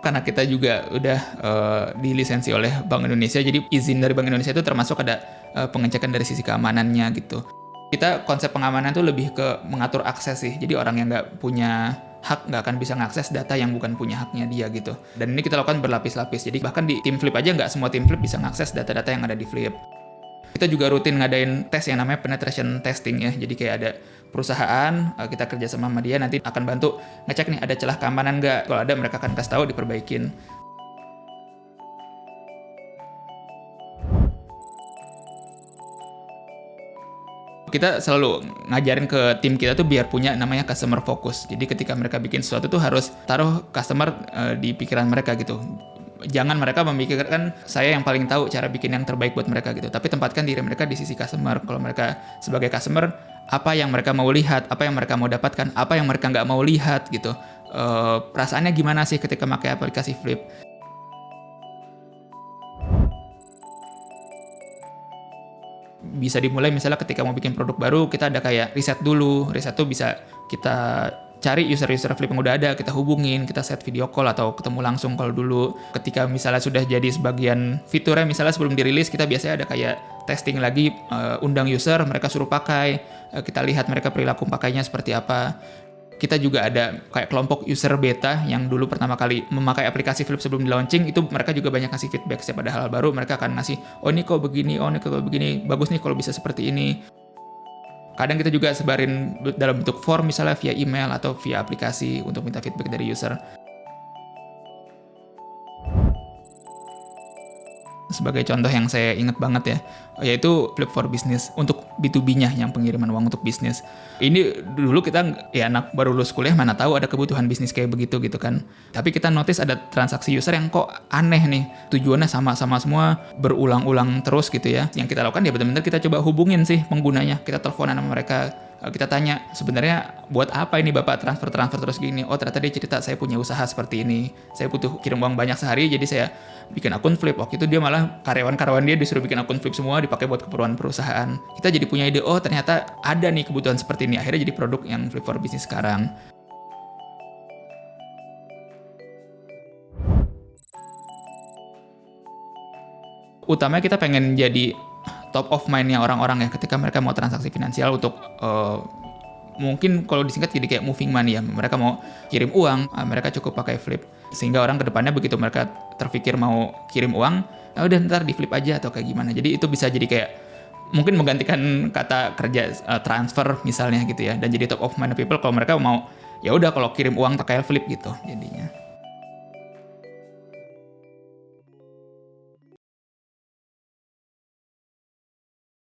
Karena kita juga udah dilisensi oleh Bank Indonesia, jadi izin dari Bank Indonesia itu termasuk ada pengecekan dari sisi keamanannya gitu. Kita konsep pengamanan tuh lebih ke mengatur akses sih, jadi orang yang nggak punya hak nggak akan bisa mengakses data yang bukan punya haknya dia gitu. Dan ini kita lakukan berlapis-lapis, jadi bahkan di tim Flip aja nggak semua tim Flip bisa mengakses data-data yang ada di Flip. Kita juga rutin ngadain tes yang namanya penetration testing ya. Jadi kayak ada perusahaan, kita kerja sama dia, nanti akan bantu ngecek nih ada celah keamanan nggak. Kalau ada mereka akan kasih tahu, diperbaikin. Kita selalu ngajarin ke tim kita tuh biar punya namanya customer focus. Jadi ketika mereka bikin sesuatu tuh harus taruh customer di pikiran mereka gitu. Jangan mereka memikirkan saya yang paling tahu cara bikin yang terbaik buat mereka gitu. Tapi tempatkan diri mereka di sisi customer. Kalau mereka sebagai customer, apa yang mereka mau lihat, apa yang mereka mau dapatkan, apa yang mereka nggak mau lihat gitu. Perasaannya gimana sih ketika pakai aplikasi Flip? Bisa dimulai misalnya ketika mau bikin produk baru, kita ada kayak riset dulu. Riset tuh bisa kita cari user-user Flip yang udah ada, kita hubungin, kita set video call atau ketemu langsung kalau dulu. Ketika misalnya sudah jadi sebagian fiturnya, misalnya sebelum dirilis, kita biasanya ada kayak testing lagi, undang user, mereka suruh pakai, kita lihat mereka perilaku pakainya seperti apa. Kita juga ada kayak kelompok user beta yang dulu pertama kali memakai aplikasi Flip sebelum di launching, itu mereka juga banyak ngasih feedback. Setiap ada hal baru, mereka akan ngasih, oh ini kok begini, oh ini kok begini, bagus nih kalau bisa seperti ini. Kadang kita juga sebarin dalam bentuk form misalnya via email atau via aplikasi untuk minta feedback dari user. Sebagai contoh yang saya ingat banget ya, yaitu Flip for Business untuk B2B-nya, yang pengiriman uang untuk bisnis. Ini dulu kita ya anak baru lulus kuliah, mana tahu ada kebutuhan bisnis kayak begitu gitu kan. Tapi kita notice ada transaksi user yang kok aneh nih, tujuannya sama-sama semua, berulang-ulang terus gitu ya. Yang kita lakukan ya benar-benar kita coba hubungin sih penggunanya, kita teleponan sama mereka. Kita tanya, sebenarnya buat apa ini Bapak transfer terus gini? Oh ternyata dia cerita, saya punya usaha seperti ini, saya butuh kirim uang banyak sehari, jadi saya bikin akun Flip. Waktu itu dia malah karyawan-karyawan dia disuruh bikin akun Flip semua, dipakai buat keperluan perusahaan. Kita jadi punya ide, oh ternyata ada nih kebutuhan seperti ini. Akhirnya jadi produk yang Flip for Business sekarang. Utamanya kita pengen jadi top of mind-nya orang-orang ya ketika mereka mau transaksi finansial untuk mungkin kalau disingkat jadi kayak moving money ya. Mereka mau kirim uang, mereka cukup pakai Flip. Sehingga orang kedepannya begitu mereka terpikir mau kirim uang, udah ntar di Flip aja atau kayak gimana. Jadi itu bisa jadi kayak mungkin menggantikan kata kerja transfer misalnya gitu ya. Dan jadi top of mind people kalau mereka mau ya udah kalau kirim uang pakai Flip gitu jadinya.